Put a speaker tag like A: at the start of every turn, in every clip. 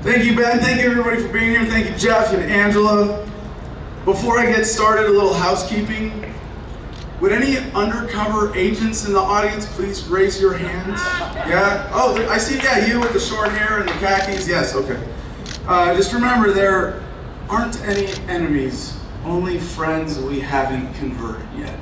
A: Thank you, Ben. Thank you, everybody, for being here. Thank you, Jeff and Angela. Before I get started, a little housekeeping. Would any undercover agents in the audience please raise your hands? Yeah? Oh, I see, yeah, you with the short hair and the khakis. Yes, okay. Just remember, there aren't any enemies, only friends we haven't converted yet.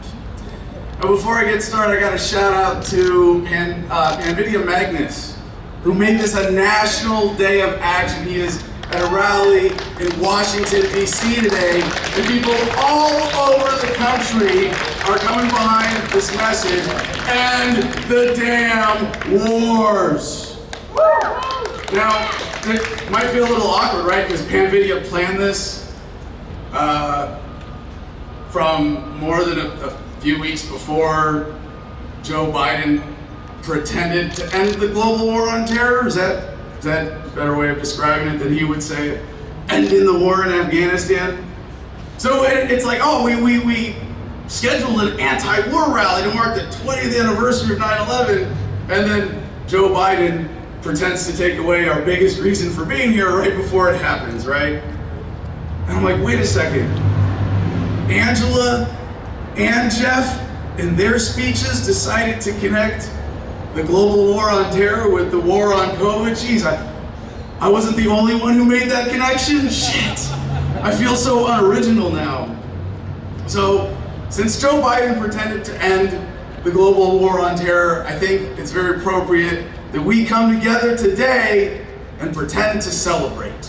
A: Now, before I get started, I got a shout out to NVIDIA Magnus, who made this a national day of action. He is at a rally in Washington, D.C. today, and people all over the country are coming behind this message, end the damn wars. Now, it might feel a little awkward, right? Because PanVidya planned this from more than a few weeks before Joe Biden pretended to end the global war on terror. Is that a better way of describing it than he would say ending the war in Afghanistan? So it's like, oh, we scheduled an anti-war rally to mark the 20th anniversary of 9/11, and then Joe Biden pretends to take away our biggest reason for being here right before it happens, right? And I'm like, wait a second. Angela and Jeff, in their speeches, decided to connect the global war on terror with the war on COVID. Jeez, I wasn't the only one who made that connection? Shit. I feel so unoriginal now. So, since Joe Biden pretended to end the global war on terror, I think it's very appropriate that we come together today and pretend to celebrate.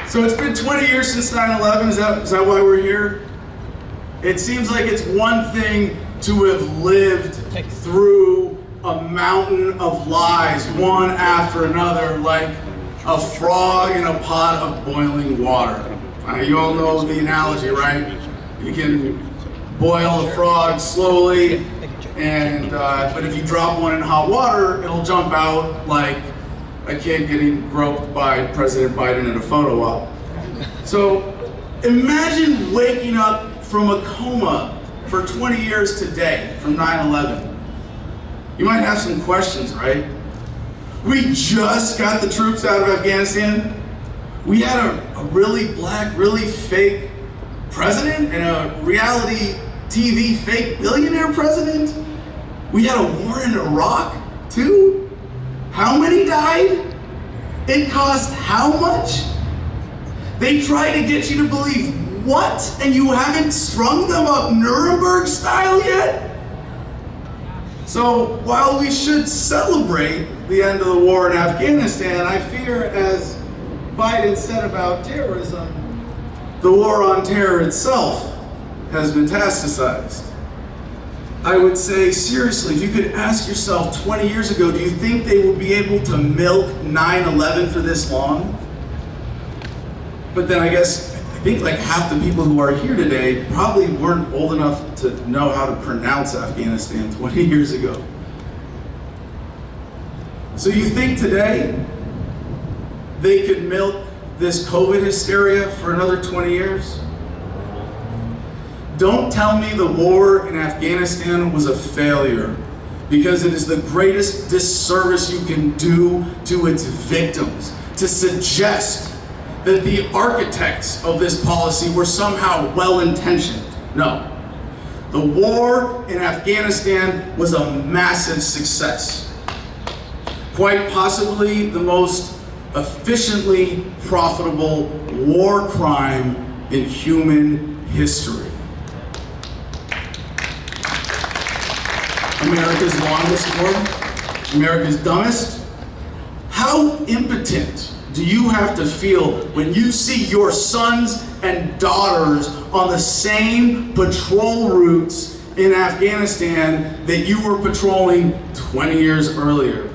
A: So it's been 20 years since 9/11, is that why we're here? It seems like it's one thing to have lived through a mountain of lies, one after another, like a frog in a pot of boiling water. You all know the analogy, right? You can boil a frog slowly, and but if you drop one in hot water, it'll jump out like a kid getting groped by President Biden in a photo op. So imagine waking up from a coma for 20 years today, from 9/11. You might have some questions, right? We just got the troops out of Afghanistan. We had a really black, really fake president and a reality TV fake billionaire president. We had a war in Iraq, too. How many died? It cost how much? They try to get you to believe what? And you haven't strung them up Nuremberg style yet? So while we should celebrate the end of the war in Afghanistan, I fear, as Biden said about terrorism, the war on terror itself has metastasized. I would say, seriously, if you could ask yourself 20 years ago, do you think they would be able to milk 9/11 for this long? But then I think like half the people who are here today probably weren't old enough to know how to pronounce Afghanistan 20 years ago. So you think today they could milk this COVID hysteria for another 20 years? Don't tell me the war in Afghanistan was a failure, because it is the greatest disservice you can do to its victims to suggest that the architects of this policy were somehow well-intentioned. No. The war in Afghanistan was a massive success. Quite possibly the most efficiently profitable war crime in human history. America's longest war, America's dumbest. How impotent do you have to feel when you see your sons and daughters on the same patrol routes in Afghanistan that you were patrolling 20 years earlier?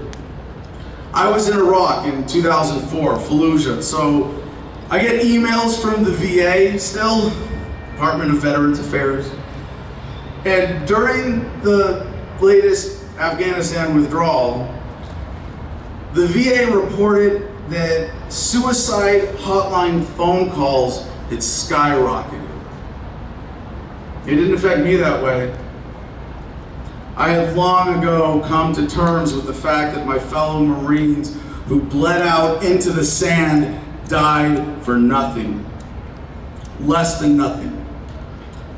A: I was in Iraq in 2004, Fallujah, so I get emails from the VA still, Department of Veterans Affairs, and during the latest Afghanistan withdrawal, the VA reported that suicide hotline phone calls had skyrocketed. It didn't affect me that way. I had long ago come to terms with the fact that my fellow Marines who bled out into the sand died for nothing. Less than nothing.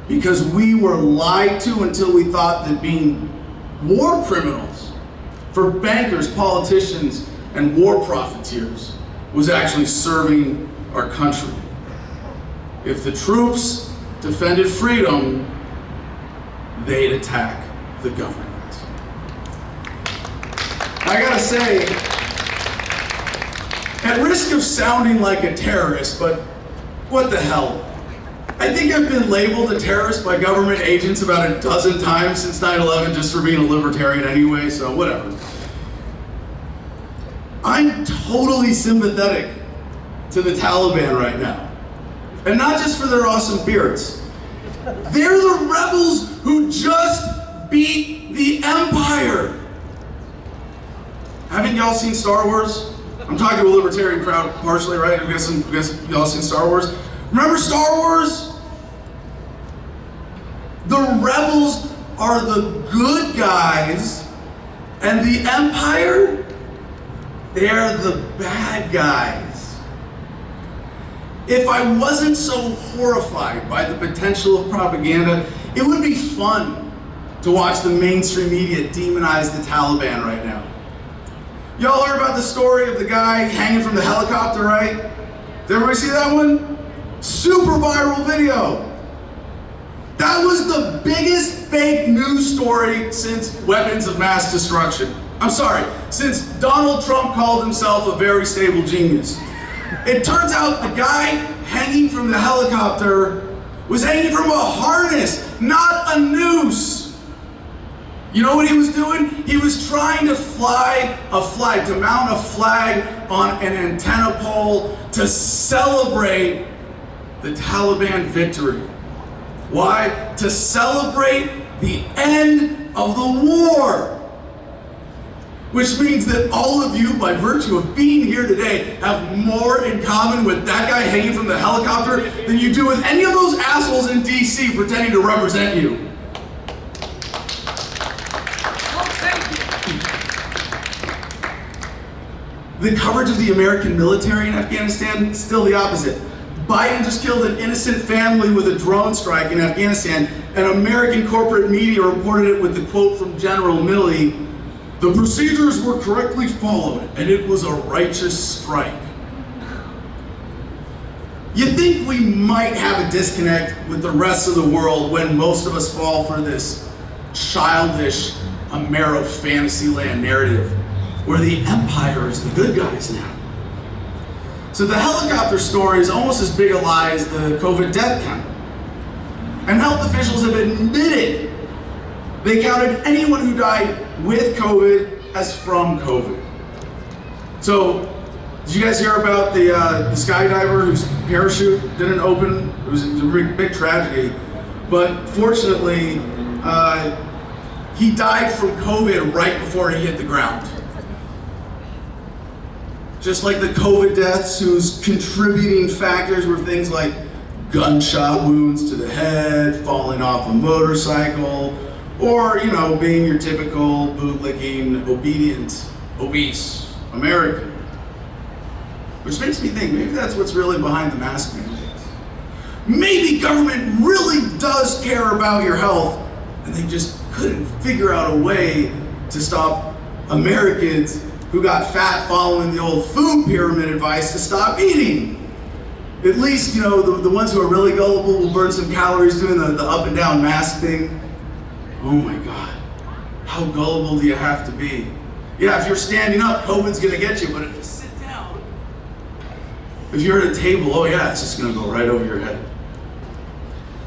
A: Because we were lied to until we thought that being war criminals for bankers, politicians, and war profiteers was actually serving our country. If the troops defended freedom, they'd attack the government. I gotta say, at risk of sounding like a terrorist, but what the hell? I think I've been labeled a terrorist by government agents about a dozen times since 9/11 just for being a libertarian anyway, so whatever. I'm totally sympathetic to the Taliban right now. And not just for their awesome beards. They're the rebels who just beat the Empire. Haven't y'all seen Star Wars? I'm talking to a libertarian crowd partially, right? I guess y'all seen Star Wars. Remember Star Wars? The rebels are the good guys, and the Empire, they're the bad guys. If I wasn't so horrified by the potential of propaganda, it would be fun to watch the mainstream media demonize the Taliban right now. Y'all heard about the story of the guy hanging from the helicopter, right? Did everybody see that one? Super viral video. That was the biggest fake news story since weapons of mass destruction. I'm sorry, since Donald Trump called himself a very stable genius. It turns out the guy hanging from the helicopter was hanging from a harness, not a noose. You know what he was doing? He was trying to fly a flag, to mount a flag on an antenna pole to celebrate the Taliban victory. Why? To celebrate the end of the war. Which means that all of you, by virtue of being here today, have more in common with that guy hanging from the helicopter than you do with any of those assholes in DC pretending to represent you. The coverage of the American military in Afghanistan, still the opposite. Biden just killed an innocent family with a drone strike in Afghanistan, and American corporate media reported it with the quote from General Milley, "The procedures were correctly followed, and it was a righteous strike." You think we might have a disconnect with the rest of the world when most of us fall for this childish Amero Fantasyland narrative, where the Empire is the good guys now. So the helicopter story is almost as big a lie as the COVID death count. And health officials have admitted they counted anyone who died with COVID as from COVID. So, did you guys hear about the skydiver whose parachute didn't open? It was a big tragedy. But fortunately, he died from COVID right before he hit the ground. Just like the COVID deaths whose contributing factors were things like gunshot wounds to the head, falling off a motorcycle, or, you know, being your typical bootlicking, obedient, obese American. Which makes me think, maybe that's what's really behind the mask mandates. Maybe government really does care about your health, and they just couldn't figure out a way to stop Americans who got fat following the old food pyramid advice to stop eating. At least, you know, the ones who are really gullible will burn some calories doing the up and down mask thing. Oh my God, how gullible do you have to be? Yeah, if you're standing up, COVID's gonna get you, but if you sit down, if you're at a table, oh yeah, it's just gonna go right over your head.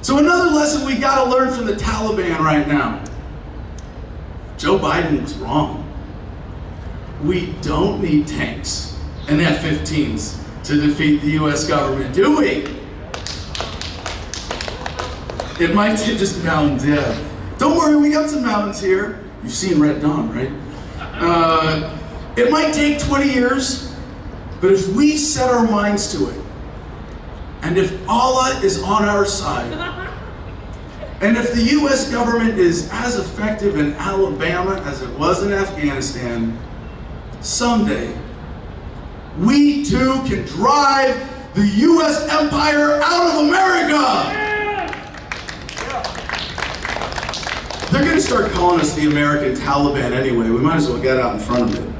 A: So another lesson we gotta learn from the Taliban right now. Joe Biden was wrong. We don't need tanks and F-15s to defeat the US government, do we? It might take just mountains, yeah. Don't worry, we got some mountains here. You've seen Red Dawn, right? It might take 20 years, but if we set our minds to it, and if Allah is on our side, and if the US government is as effective in Alabama as it was in Afghanistan, someday we too can drive the U.S. empire out of America. They're going to start calling us the American Taliban anyway. We might as well get out in front of it.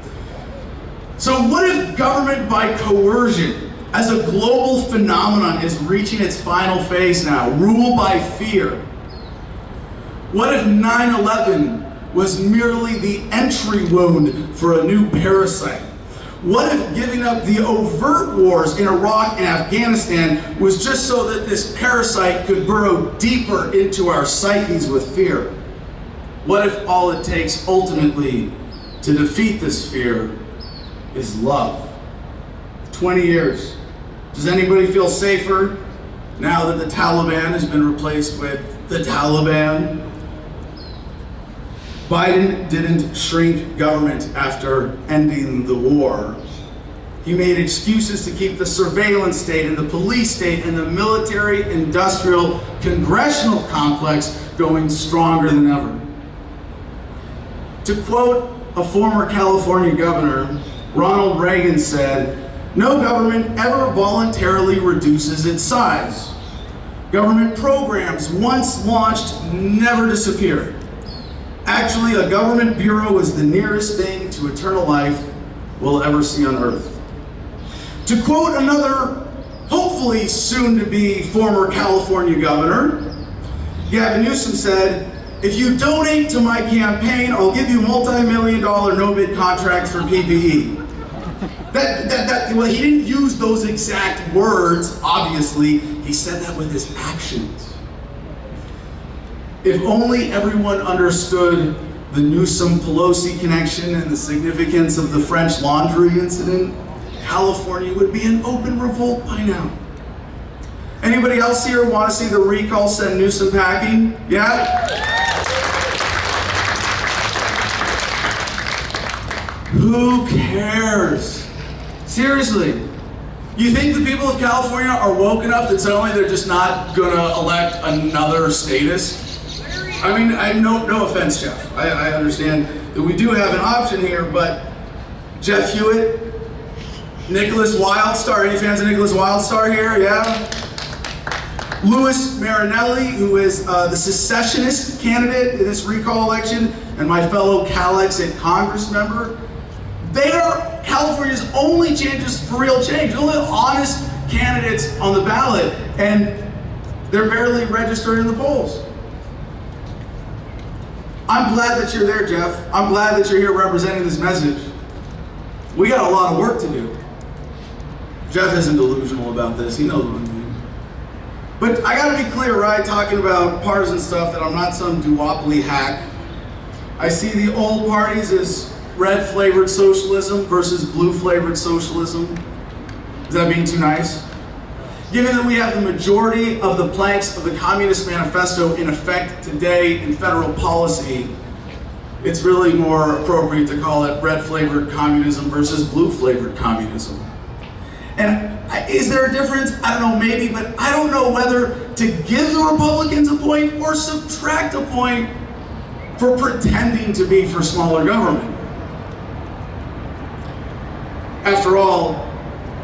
A: So what if government by coercion as a global phenomenon is reaching its final phase now, rule by fear? What if 9/11 was merely the entry wound for a new parasite? What if giving up the overt wars in Iraq and Afghanistan was just so that this parasite could burrow deeper into our psyches with fear? What if all it takes ultimately to defeat this fear is love? 20 years. Does anybody feel safer now that the Taliban has been replaced with the Taliban? Biden didn't shrink government after ending the war. He made excuses to keep the surveillance state and the police state and the military-industrial congressional complex going stronger than ever. To quote a former California governor, Ronald Reagan said, "No government ever voluntarily reduces its size. Government programs once launched never disappear. Actually, a government bureau is the nearest thing to eternal life we'll ever see on earth." To quote another, hopefully soon-to-be former California governor, Gavin Newsom said, "If you donate to my campaign, I'll give you multi-million-dollar no-bid contracts for PPE." Well, he didn't use those exact words, obviously. He said that with his actions. If only everyone understood the Newsom-Pelosi connection and the significance of the French Laundry incident, California would be in open revolt by now. Anybody else here want to see the recall send Newsom packing? Yeah? Who cares? Seriously. You think the people of California are woke enough that suddenly they're just not gonna elect another statist? I mean, no offense, Jeff. I understand that we do have an option here, but Jeff Hewitt, Nicholas Wildstar, any fans of Nicholas Wildstar here? Yeah? Louis Marinelli, who is the secessionist candidate in this recall election, and my fellow Calexit Congress member, they are California's only changes for real change, only honest candidates on the ballot, and they're barely registered in the polls. I'm glad that you're there, Jeff. I'm glad that you're here representing this message. We got a lot of work to do. Jeff isn't delusional about this. He knows what I mean. But I gotta be clear, right, talking about partisan stuff, that I'm not some duopoly hack. I see the old parties as red-flavored socialism versus blue-flavored socialism. Is that being too nice? Given that we have the majority of the planks of the Communist Manifesto in effect today in federal policy, it's really more appropriate to call it red-flavored communism versus blue-flavored communism. And is there a difference? I don't know, maybe, but I don't know whether to give the Republicans a point or subtract a point for pretending to be for smaller government. After all,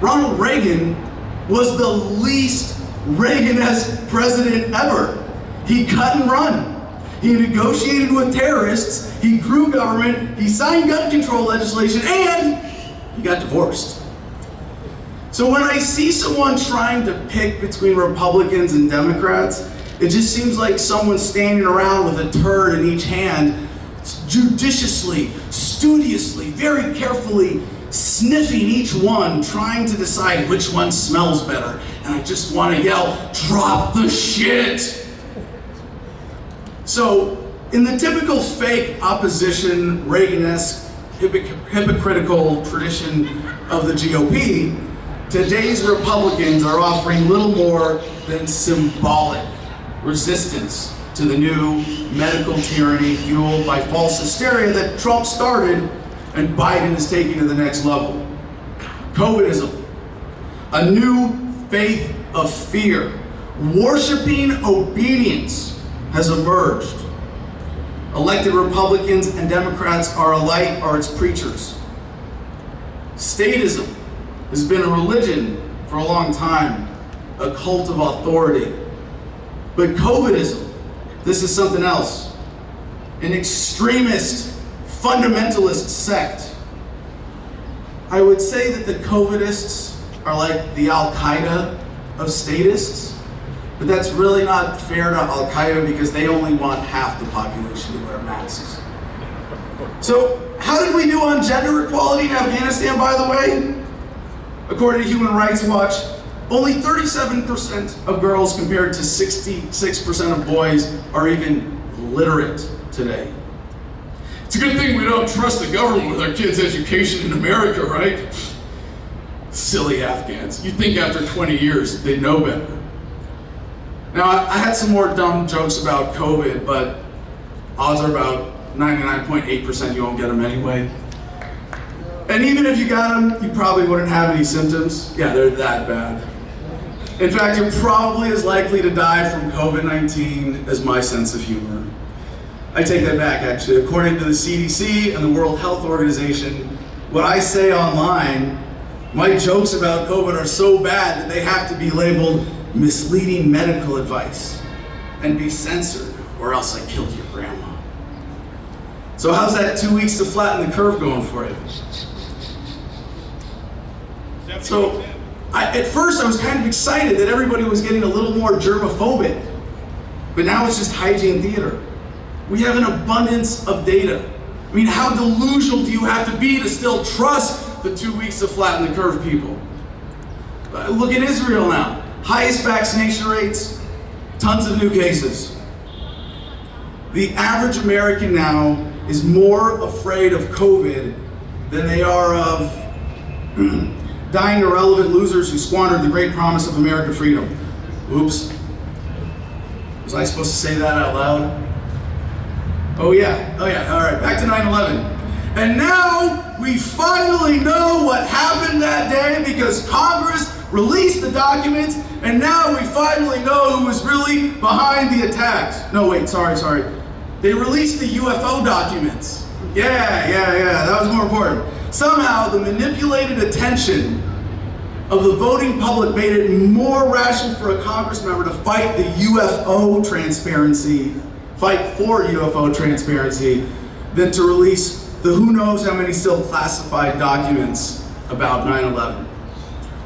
A: Ronald Reagan was the least Reagan-esque president ever. He cut and run. He negotiated with terrorists, he grew government, he signed gun control legislation, and he got divorced. So when I see someone trying to pick between Republicans and Democrats, it just seems like someone standing around with a turd in each hand, judiciously, studiously, very carefully sniffing each one, trying to decide which one smells better. And I just want to yell, drop the shit! So, in the typical fake opposition, Reagan-esque, hypocritical tradition of the GOP, today's Republicans are offering little more than symbolic resistance to the new medical tyranny fueled by false hysteria that Trump started and Biden is taking to the next level. COVIDism, a new faith of fear, worshiping obedience has emerged. Elected Republicans and Democrats are alike are its preachers. Statism, has been a religion for a long time, a cult of authority. But COVIDism, this is something else. An extremist, fundamentalist sect. I would say that the COVIDists are like the Al-Qaeda of statists, but that's really not fair to Al-Qaeda because they only want half the population to wear masks. So, how did we do on gender equality in Afghanistan, by the way? According to Human Rights Watch, only 37% of girls compared to 66% of boys are even literate today. It's a good thing we don't trust the government with our kids' education in America, right? Silly Afghans. You'd think after 20 years they'd know better. Now, I had some more dumb jokes about COVID, but odds are about 99.8% you won't get them anyway. And even if you got them, you probably wouldn't have any symptoms. Yeah, they're that bad. In fact, you're probably as likely to die from COVID-19 as my sense of humor. I take that back, actually. According to the CDC and the World Health Organization, what I say online, my jokes about COVID are so bad that they have to be labeled misleading medical advice and be censored, or else I killed your grandma. So how's that 2 weeks to flatten the curve going for you? So, at first I was kind of excited that everybody was getting a little more germophobic, but now it's just hygiene theater. We have an abundance of data. I mean, how delusional do you have to be to still trust the 2 weeks to flatten the curve people? Look at Israel now. Highest vaccination rates, tons of new cases. The average American now is more afraid of COVID than they are of dying irrelevant losers who squandered the great promise of American freedom. Oops. Was I supposed to say that out loud? Oh yeah, all right, back to 9/11. And now we finally know what happened that day because Congress released the documents, and now we finally know who was really behind the attacks. No, wait, sorry. They released the UFO documents. Yeah, that was more important. Somehow, the manipulated attention of the voting public made it more rational for a Congress member to fight the UFO transparency, fight for UFO transparency, than to release the who knows how many still classified documents about 9/11.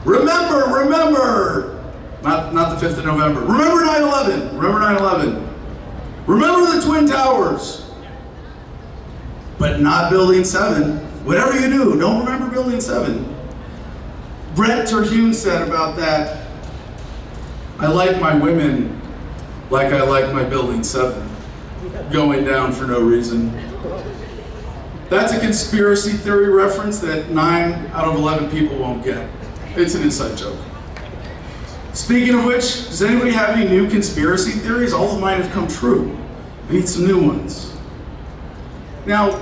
A: Remember, not the 5th of November. Remember 9/11. Remember the Twin Towers. But not Building 7. Whatever you do, don't remember Building 7. Brent Terhune said about that, I like my women like I like my Building 7. Going down for no reason. That's a conspiracy theory reference that 9 out of 11 people won't get. It's an inside joke. Speaking of which, does anybody have any new conspiracy theories? All of mine have come true. I need some new ones. Now,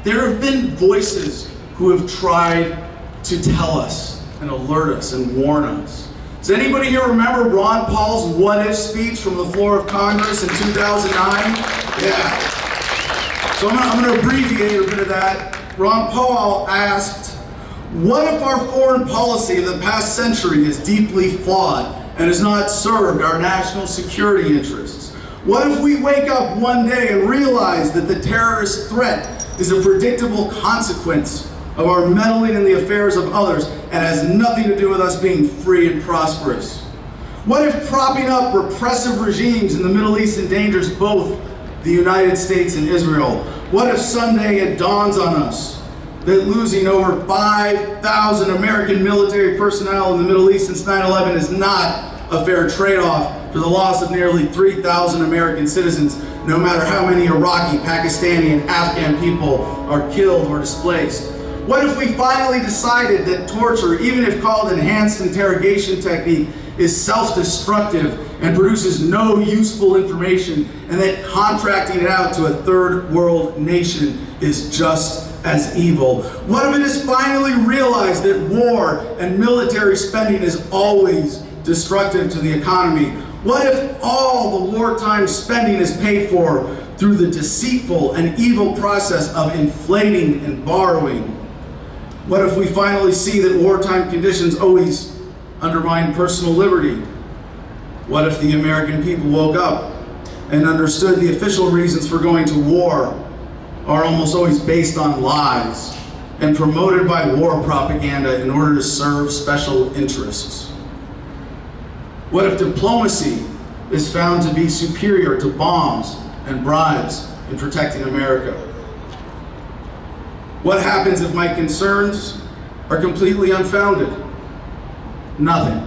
A: there have been voices who have tried to tell us and alert us and warn us. Does anybody here remember Ron Paul's what-if speech from the floor of Congress in 2009? Yeah. So I'm going to abbreviate a bit of that. Ron Paul asked, what if our foreign policy of the past century is deeply flawed and has not served our national security interests? What if we wake up one day and realize that the terrorist threat is a predictable consequence of our meddling in the affairs of others and has nothing to do with us being free and prosperous? What if propping up repressive regimes in the Middle East endangers both the United States and Israel? What if someday it dawns on us that losing over 5,000 American military personnel in the Middle East since 9/11 is not a fair trade-off for the loss of nearly 3,000 American citizens, no matter how many Iraqi, Pakistani, and Afghan people are killed or displaced? What if we finally decided that torture, even if called enhanced interrogation technique, is self-destructive and produces no useful information, and that contracting it out to a third world nation is just as evil? What if it is finally realized that war and military spending is always destructive to the economy? What if all the wartime spending is paid for through the deceitful and evil process of inflating and borrowing? What if we finally see that wartime conditions always undermine personal liberty? What if the American people woke up and understood the official reasons for going to war are almost always based on lies and promoted by war propaganda in order to serve special interests? What if diplomacy is found to be superior to bombs and bribes in protecting America? What happens if my concerns are completely unfounded? Nothing.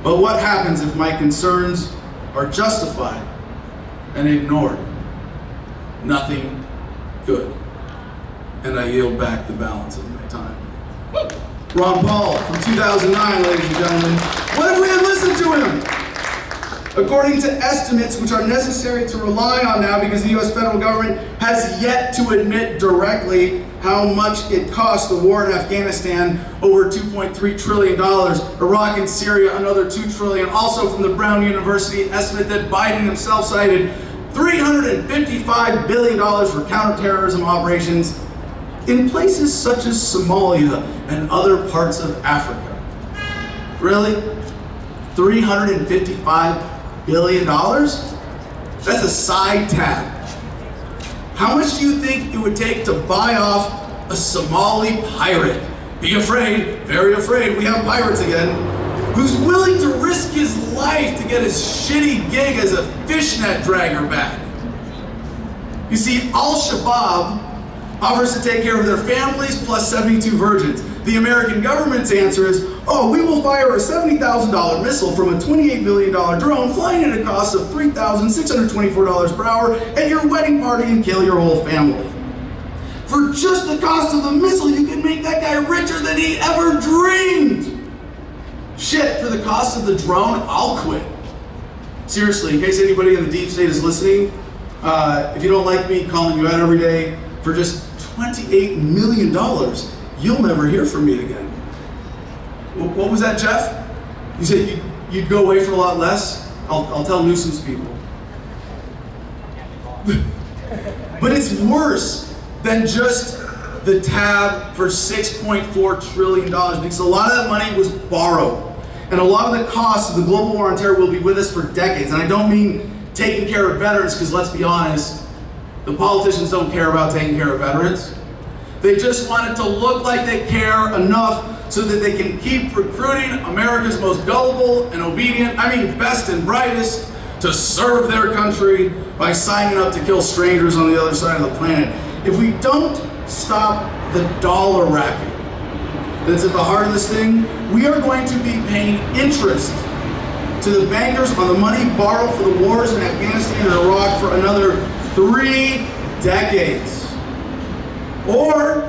A: But what happens if my concerns are justified and ignored? Nothing good. And I yield back the balance of my time. Ron Paul from 2009, ladies and gentlemen. What if we had listened to him? According to estimates, which are necessary to rely on now because the US federal government has yet to admit directly how much it cost the war in Afghanistan, over $2.3 trillion. Iraq and Syria, another $2 trillion. Also from the Brown University estimate that Biden himself cited, $355 billion for counterterrorism operations in places such as Somalia and other parts of Africa. Really? $355 billion? That's a side tab. How much do you think it would take to buy off a Somali pirate? Be afraid, very afraid, we have pirates again, who's willing to risk his life to get his shitty gig as a fishnet dragger back. You see, Al-Shabaab offers to take care of their families plus 72 virgins. The American government's answer is, oh, we will fire a $70,000 missile from a $28 million drone flying at a cost of $3,624 per hour at your wedding party and kill your whole family. For just the cost of the missile, you can make that guy richer than he ever dreamed. Shit, for the cost of the drone, I'll quit. Seriously, in case anybody in the deep state is listening, if you don't like me calling you out every day, for just $28 million, you'll never hear from me again. What was that, Jeff? You said you'd go away for a lot less? I'll tell Newsom's people. But it's worse than just the tab for $6.4 trillion, because a lot of that money was borrowed. And a lot of the costs of the global war on terror will be with us for decades. And I don't mean taking care of veterans, because let's be honest, the politicians don't care about taking care of veterans. They just want it to look like they care enough so that they can keep recruiting America's most gullible and obedient, best and brightest, to serve their country by signing up to kill strangers on the other side of the planet. If we don't stop the dollar racket that's at the heart of this thing, we are going to be paying interest to the bankers on the money borrowed for the wars in Afghanistan and Iraq for another 3 decades. Or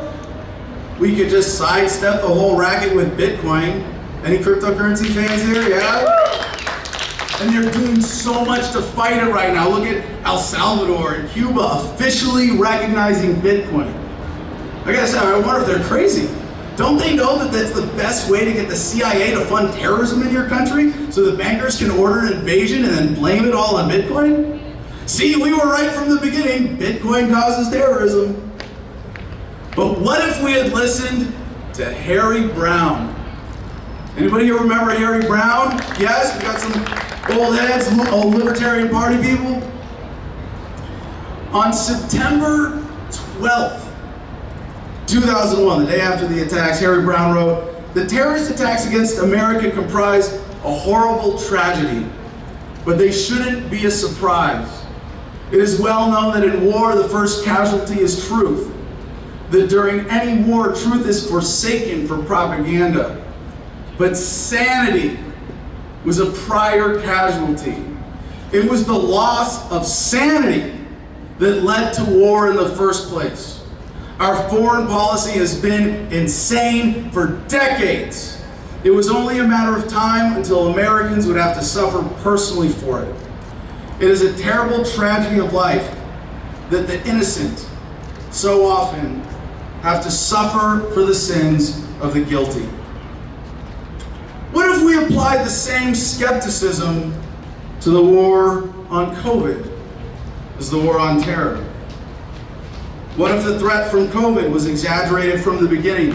A: we could just sidestep the whole racket with Bitcoin. Any cryptocurrency fans here? Yeah? And they're doing so much to fight it right now. Look at El Salvador and Cuba officially recognizing Bitcoin. I gotta say, I wonder if they're crazy. Don't they know that that's the best way to get the CIA to fund terrorism in your country so the bankers can order an invasion and then blame it all on Bitcoin? See, we were right from the beginning. Bitcoin causes terrorism. But what if we had listened to Harry Brown? Anybody here remember Harry Brown? Yes, we got some old heads, old Libertarian Party people. On September 12th, 2001, the day after the attacks, Harry Brown wrote, "The terrorist attacks against America comprise a horrible tragedy, but they shouldn't be a surprise. It is well known that in war, the first casualty is truth. That during any war, truth is forsaken for propaganda. But sanity was a prior casualty. It was the loss of sanity that led to war in the first place. Our foreign policy has been insane for decades. It was only a matter of time until Americans would have to suffer personally for it. It is a terrible tragedy of life that the innocent so often have to suffer for the sins of the guilty." What if we applied the same skepticism to the war on COVID as the war on terror? What if the threat from COVID was exaggerated from the beginning?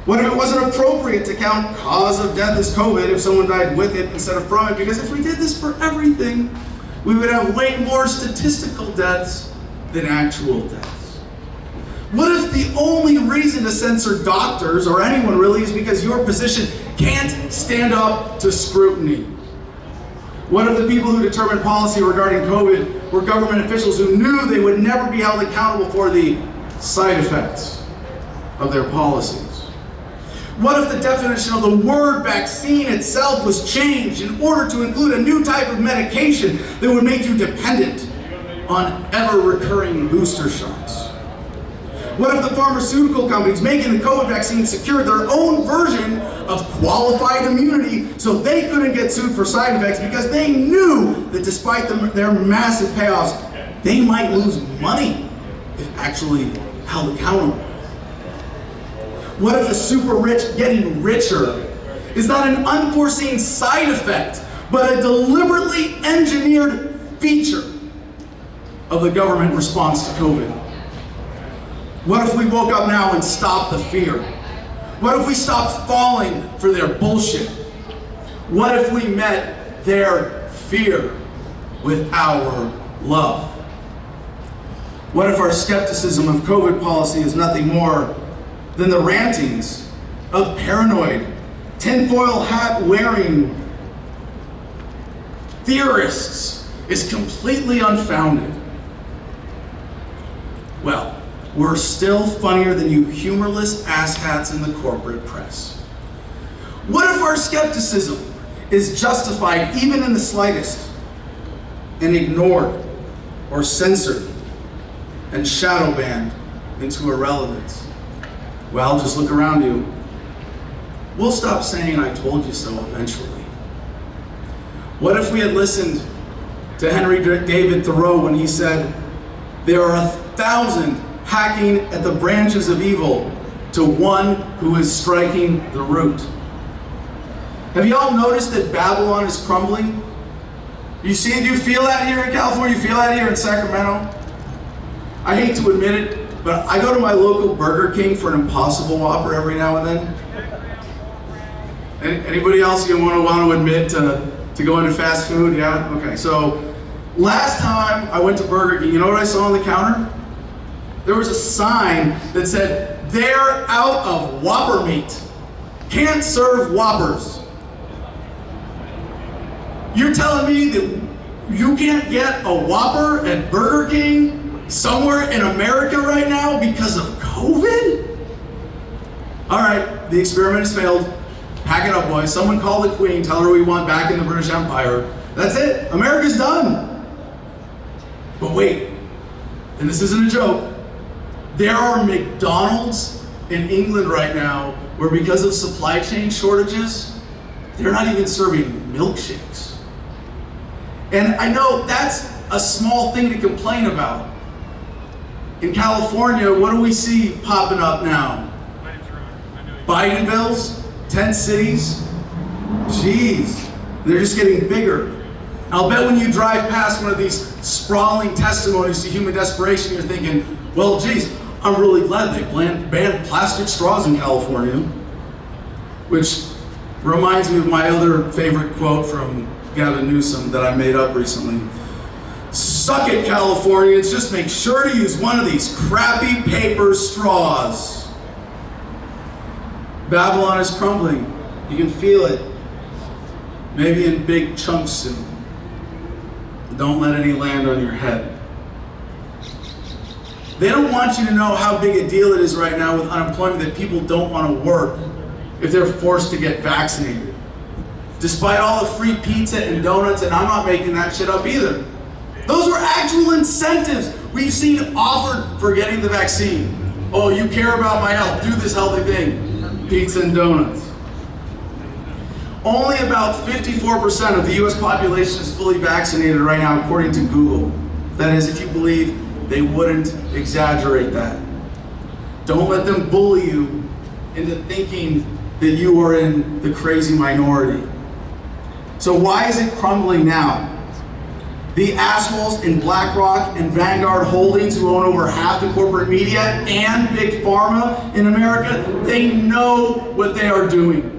A: What if it wasn't appropriate to count cause of death as COVID if someone died with it instead of from it? Because if we did this for everything, we would have way more statistical deaths than actual deaths. What if the only reason to censor doctors, or anyone really, is because your position can't stand up to scrutiny? What if the people who determined policy regarding COVID were government officials who knew they would never be held accountable for the side effects of their policies? What if the definition of the word vaccine itself was changed in order to include a new type of medication that would make you dependent on ever-recurring booster shots? What if the pharmaceutical companies making the COVID vaccine secured their own version of qualified immunity so they couldn't get sued for side effects because they knew that despite their massive payoffs, they might lose money if actually held accountable? What if the super rich getting richer is not an unforeseen side effect, but a deliberately engineered feature of the government response to COVID? What if we woke up now and stopped the fear? What if we stopped falling for their bullshit? What if we met their fear with our love? What if our skepticism of COVID policy is nothing more than the rantings of paranoid, tinfoil hat wearing theorists is completely unfounded? Well, we're still funnier than you humorless asshats in the corporate press. What if our skepticism is justified even in the slightest and ignored or censored and shadow banned into irrelevance? Well, just look around you. We'll stop saying "I told you so" eventually. What if we had listened to Henry David Thoreau when he said, "There are 1,000 hacking at the branches of evil to one who is striking the root"? Have you all noticed that Babylon is crumbling? You see it? Do you feel that here in California? You feel that here in Sacramento? I hate to admit it, but I go to my local Burger King for an Impossible Whopper every now and then. Anybody else you want to admit to go into fast food? Yeah? Okay, so last time I went to Burger King, you know what I saw on the counter? There was a sign that said, "They're out of Whopper meat. Can't serve Whoppers." You're telling me that you can't get a Whopper at Burger King somewhere in America right now because of COVID? All right, the experiment has failed. Pack it up, boys. Someone call the Queen, tell her we want back in the British Empire. That's it. America's done. But wait, and this isn't a joke. There are McDonald's in England right now where, because of supply chain shortages, they're not even serving milkshakes. And I know that's a small thing to complain about. In California, what do we see popping up now? Biden bills, tent cities. Jeez, they're just getting bigger. I'll bet when you drive past one of these sprawling testimonies to human desperation, you're thinking, well, geez, I'm really glad they banned plastic straws in California. Which reminds me of my other favorite quote from Gavin Newsom that I made up recently. "Suck it, Californians, just make sure to use one of these crappy paper straws." Babylon is crumbling. You can feel it. Maybe in big chunks soon. Don't let any land on your head. They don't want you to know how big a deal it is right now with unemployment that people don't want to work if they're forced to get vaccinated. Despite all the free pizza and donuts, and I'm not making that shit up either. Those were actual incentives we've seen offered for getting the vaccine. Oh, you care about my health, do this healthy thing. Pizza and donuts. Only about 54% of the US population is fully vaccinated right now, according to Google. That is, if you believe they wouldn't exaggerate that. Don't let them bully you into thinking that you are in the crazy minority. So why is it crumbling now? The assholes in BlackRock and Vanguard Holdings who own over half the corporate media and Big Pharma in America, they know what they are doing.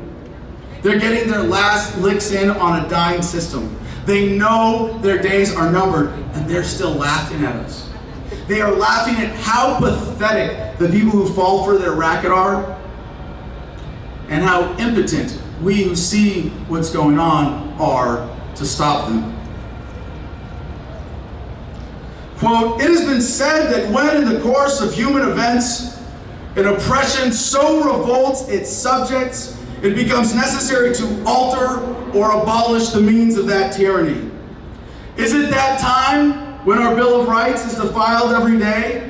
A: They're getting their last licks in on a dying system. They know their days are numbered, and they're still laughing at us. They are laughing at how pathetic the people who fall for their racket are, and how impotent we who see what's going on are to stop them. Quote, "It has been said that when in the course of human events, an oppression so revolts its subjects, it becomes necessary to alter or abolish the means of that tyranny. Is it that time when our Bill of Rights is defiled every day?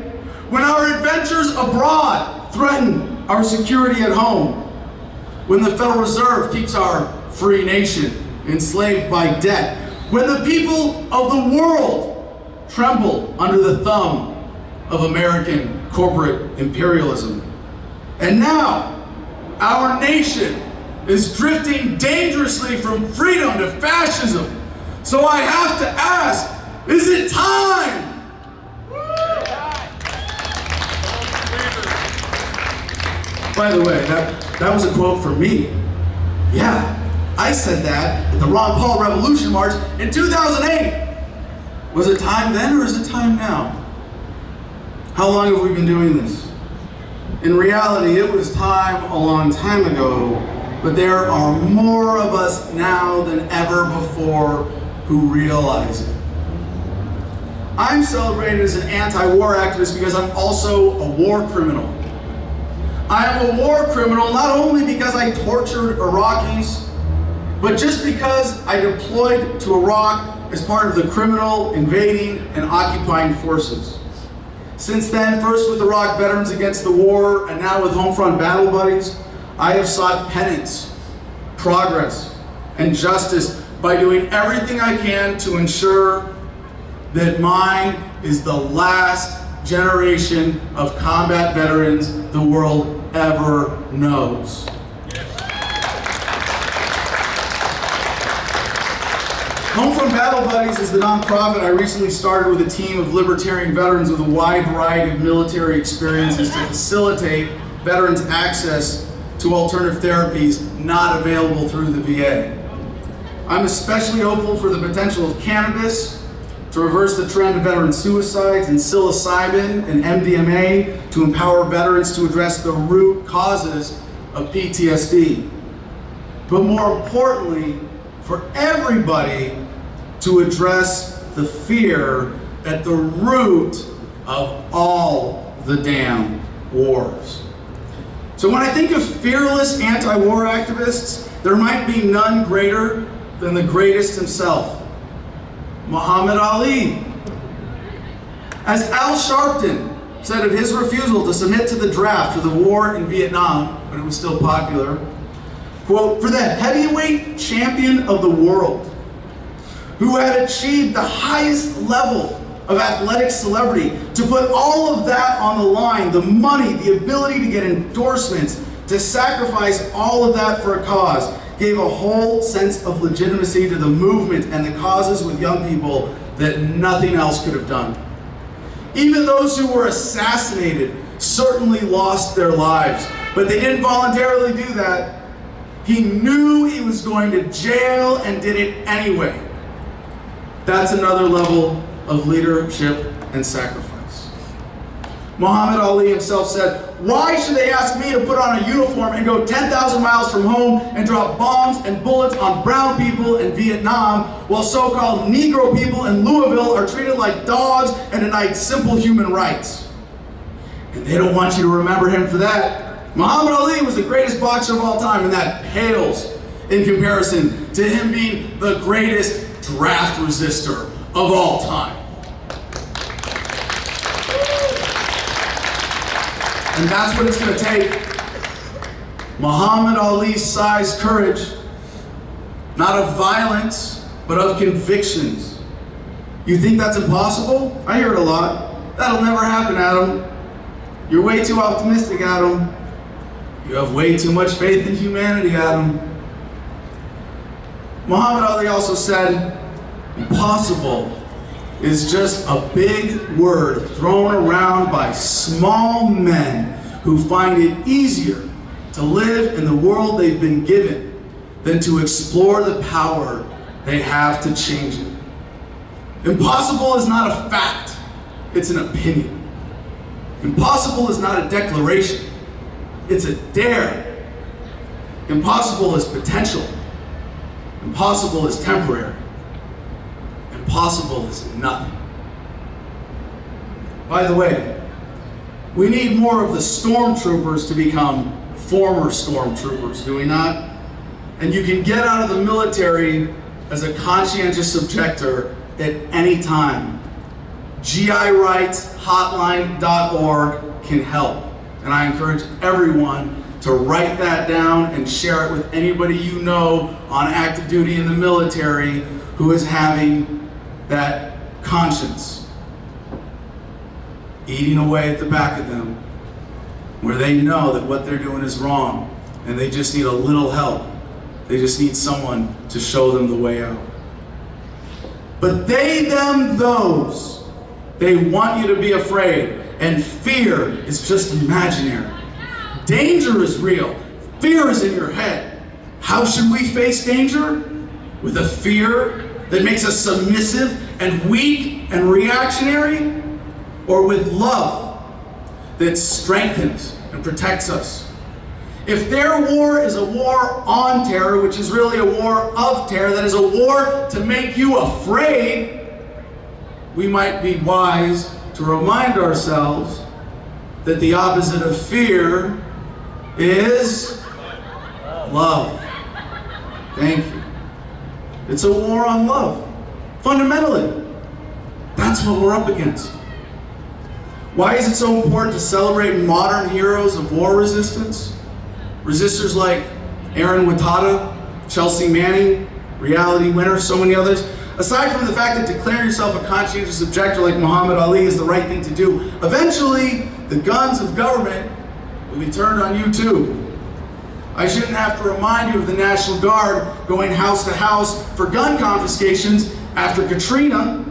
A: When our adventures abroad threaten our security at home? When the Federal Reserve keeps our free nation enslaved by debt? When the people of the world tremble under the thumb of American corporate imperialism? And now, our nation is drifting dangerously from freedom to fascism. So I have to ask, is it time?" By the way, that was a quote from me. Yeah, I said that at the Ron Paul Revolution March in 2008. Was it time then or is it time now? How long have we been doing this? In reality, it was time a long time ago, but there are more of us now than ever before who realize it. I'm celebrated as an anti-war activist because I'm also a war criminal. I am a war criminal not only because I tortured Iraqis, but just because I deployed to Iraq as part of the criminal invading and occupying forces. Since then, first with Iraq Veterans Against the War, and now with Homefront Battle Buddies, I have sought penance, progress, and justice by doing everything I can to ensure that mine is the last generation of combat veterans the world ever knows. Homefront Battle Buddies is the nonprofit I recently started with a team of libertarian veterans with a wide variety of military experiences to facilitate veterans' access to alternative therapies not available through the VA. I'm especially hopeful for the potential of cannabis to reverse the trend of veteran suicides, and psilocybin and MDMA to empower veterans to address the root causes of PTSD. But more importantly, for everybody to address the fear at the root of all the damn wars. So when I think of fearless anti-war activists, there might be none greater than the greatest himself, Muhammad Ali. As Al Sharpton said of his refusal to submit to the draft for the war in Vietnam, when it was still popular, quote, "For the heavyweight champion of the world, who had achieved the highest level of athletic celebrity, to put all of that on the line, the money, the ability to get endorsements, to sacrifice all of that for a cause, gave a whole sense of legitimacy to the movement and the causes with young people that nothing else could have done. Even those who were assassinated certainly lost their lives, but they didn't voluntarily do that. He knew he was going to jail and did it anyway." That's another level of leadership and sacrifice. Muhammad Ali himself said, "Why should they ask me to put on a uniform and go 10,000 miles from home and drop bombs and bullets on brown people in Vietnam, while so-called Negro people in Louisville are treated like dogs and denied simple human rights?" And they don't want you to remember him for that. Muhammad Ali was the greatest boxer of all time, and that pales in comparison to him being the greatest draft resistor of all time. And that's what it's going to take. Muhammad Ali's size courage, not of violence, but of convictions. You think that's impossible? I hear it a lot. That'll never happen, Adam. You're way too optimistic, Adam. You have way too much faith in humanity, Adam. Muhammad Ali also said, "Impossible is just a big word thrown around by small men who find it easier to live in the world they've been given than to explore the power they have to change it. Impossible is not a fact, it's an opinion. Impossible is not a declaration, it's a dare. Impossible is potential. Impossible is temporary. Impossible is nothing. By the way, we need more of the stormtroopers to become former stormtroopers, do we not? And you can get out of the military as a conscientious objector at any time. GIRightshotline.org can help. And I encourage everyone to write that down and share it with anybody you know on active duty in the military who is having that conscience eating away at the back of them, where they know that what they're doing is wrong and they just need a little help. They just need someone to show them the way out. But they, them, those, they want you to be afraid, and fear is just imaginary. Danger is real. Fear is in your head. How should we face danger? With a fear that makes us submissive and weak and reactionary? Or with love that strengthens and protects us? If their war is a war on terror, which is really a war of terror, that is a war to make you afraid, we might be wise to remind ourselves that the opposite of fear is love. Thank you. It's a war on love. Fundamentally, that's what we're up against. Why is it so important to celebrate modern heroes of war resistance? Resistors like Aaron Wattada, Chelsea Manning, Reality Winner, so many others. Aside from the fact that declaring yourself a conscientious objector like Muhammad Ali is the right thing to do, eventually the guns of government will be turned on you too. I shouldn't have to remind you of the National Guard going house to house for gun confiscations after Katrina.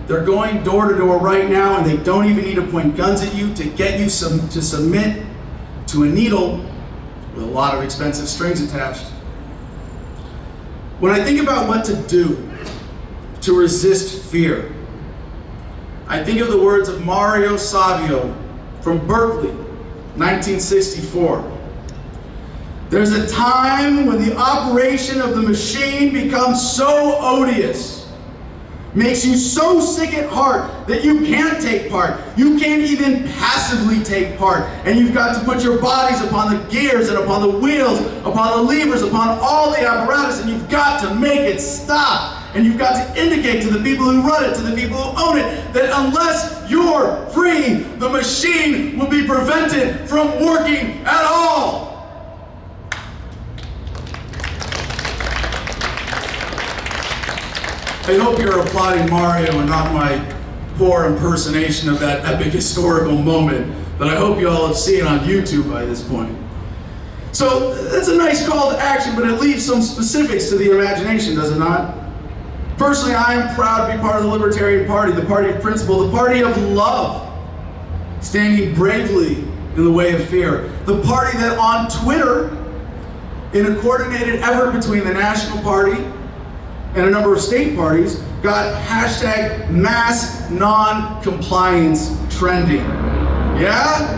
A: They're going door to door right now, and they don't even need to point guns at you to get you to submit to a needle with a lot of expensive strings attached. When I think about what to do to resist fear, I think of the words of Mario Savio from Berkeley, 1964. There's a time when the operation of the machine becomes so odious, makes you so sick at heart that you can't take part. You can't even passively take part. And you've got to put your bodies upon the gears and upon the wheels, upon the levers, upon all the apparatus, and you've got to make it stop. And you've got to indicate to the people who run it, to the people who own it, that unless you're free, the machine will be prevented from working at all. I hope you're applauding Mario and not my poor impersonation of that epic historical moment that I hope you all have seen on YouTube by this point. So that's a nice call to action, but it leaves some specifics to the imagination, does it not? Personally, I am proud to be part of the Libertarian Party, the party of principle, the party of love, standing bravely in the way of fear. The party that on Twitter, in a coordinated effort between the National Party and a number of state parties, got hashtag mass non-compliance trending. Yeah?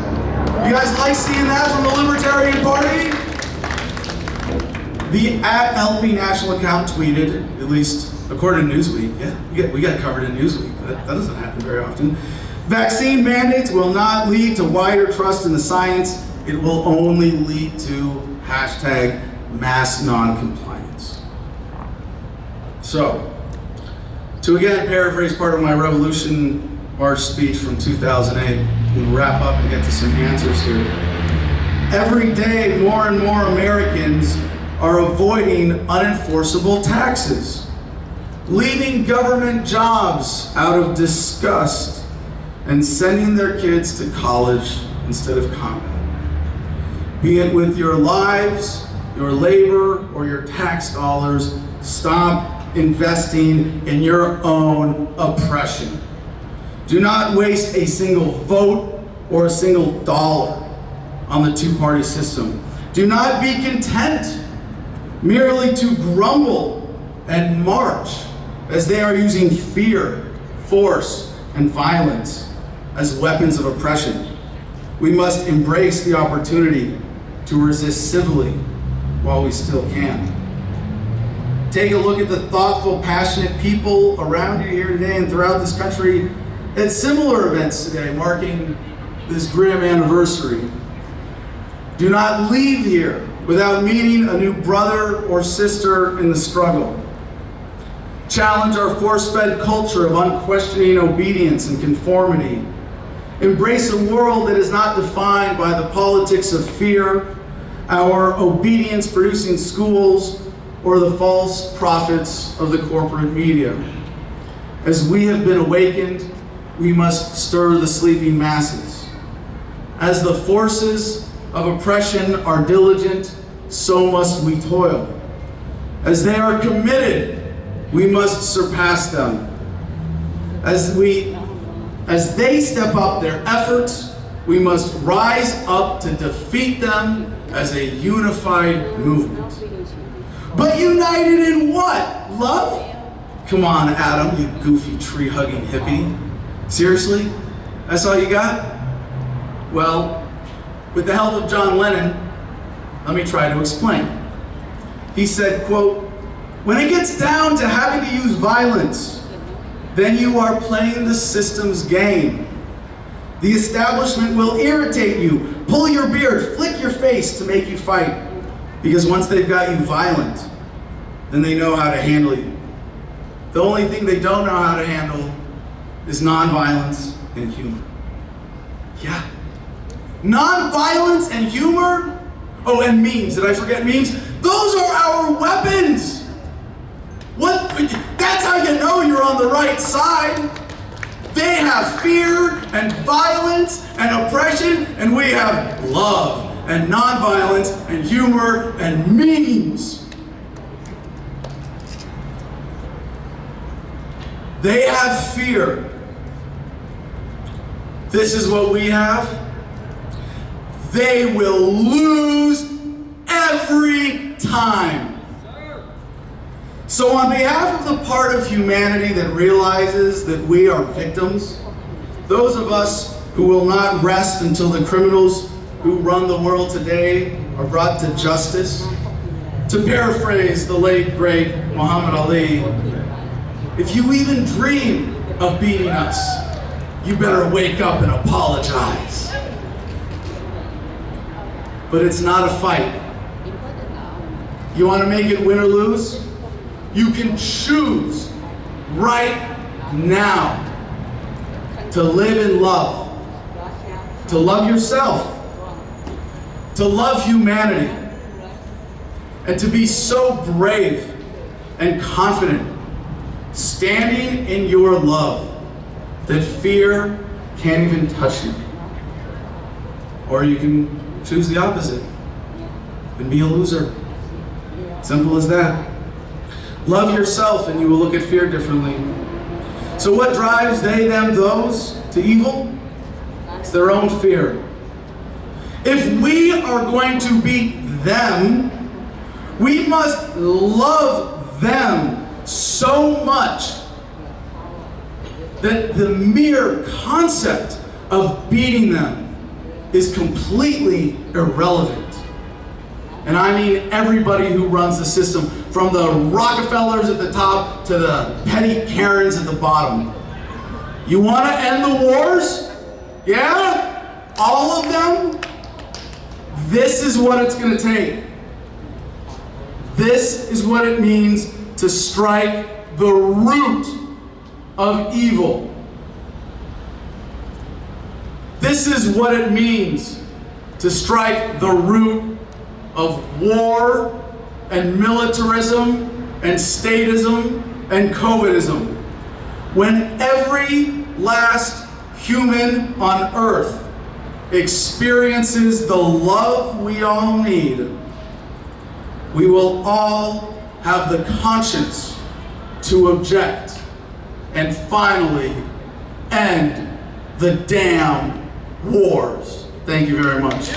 A: You guys like seeing that from the Libertarian Party? The @LP National account tweeted, at least according to Newsweek, yeah, we got covered in Newsweek. That doesn't happen very often. Vaccine mandates will not lead to wider trust in the science. It will only lead to hashtag mass non-compliance. So, to again paraphrase part of my Revolution March speech from 2008, we'll wrap up and get to some answers here. Every day, more and more Americans are avoiding unenforceable taxes, leaving government jobs out of disgust, and sending their kids to college instead of combat. Be it with your lives, your labor, or your tax dollars, stop investing in your own oppression. Do not waste a single vote or a single dollar on the two-party system. Do not be content merely to grumble and march as they are using fear, force, and violence as weapons of oppression. We must embrace the opportunity to resist civilly while we still can. Take a look at the thoughtful, passionate people around you here today and throughout this country at similar events today, marking this grim anniversary. Do not leave here without meeting a new brother or sister in the struggle. Challenge our force-fed culture of unquestioning obedience and conformity. Embrace a world that is not defined by the politics of fear, our obedience-producing schools, or the false prophets of the corporate media. As we have been awakened, we must stir the sleeping masses. As the forces of oppression are diligent, so must we toil. As they are committed, we must surpass them. As they step up their efforts, we must rise up to defeat them as a unified movement. But united in what? Love? Come on, Adam, you goofy tree-hugging hippie. Seriously? That's all you got? Well, with the help of John Lennon, let me try to explain. He said, quote, "When it gets down to having to use violence, then you are playing the system's game. The establishment will irritate you, pull your beard, flick your face to make you fight. Because once they've got you violent, then they know how to handle you. The only thing they don't know how to handle is nonviolence and humor." Yeah. Nonviolence and humor? Oh, and memes. Did I forget memes? Those are our weapons. What? That's how you know you're on the right side. They have fear and violence and oppression, and we have love and nonviolence and humor and memes. They have fear. This is what we have. They will lose every time. So on behalf of the part of humanity that realizes that we are victims, those of us who will not rest until the criminals who run the world today are brought to justice, to paraphrase the late, great Muhammad Ali, if you even dream of beating us, you better wake up and apologize. But it's not a fight. You want to make it win or lose? You can choose right now to live in love, to love yourself, to love humanity, and to be so brave and confident, standing in your love, that fear can't even touch you. Or you can choose the opposite and be a loser. Simple as that. Love yourself and you will look at fear differently. So what drives they, them, those to evil? It's their own fear. If we are going to beat them, we must love them so much that the mere concept of beating them is completely irrelevant. And I mean everybody who runs the system, from the Rockefellers at the top to the petty Karens at the bottom. You want to end the wars? Yeah? All of them? This is what it's going to take. This is what it means to strike the root of evil. This is what it means to strike the root of war and militarism and statism and COVIDism. When every last human on earth experiences the love we all need, we will all have the conscience to object, and finally end the damn wars. Thank you very much.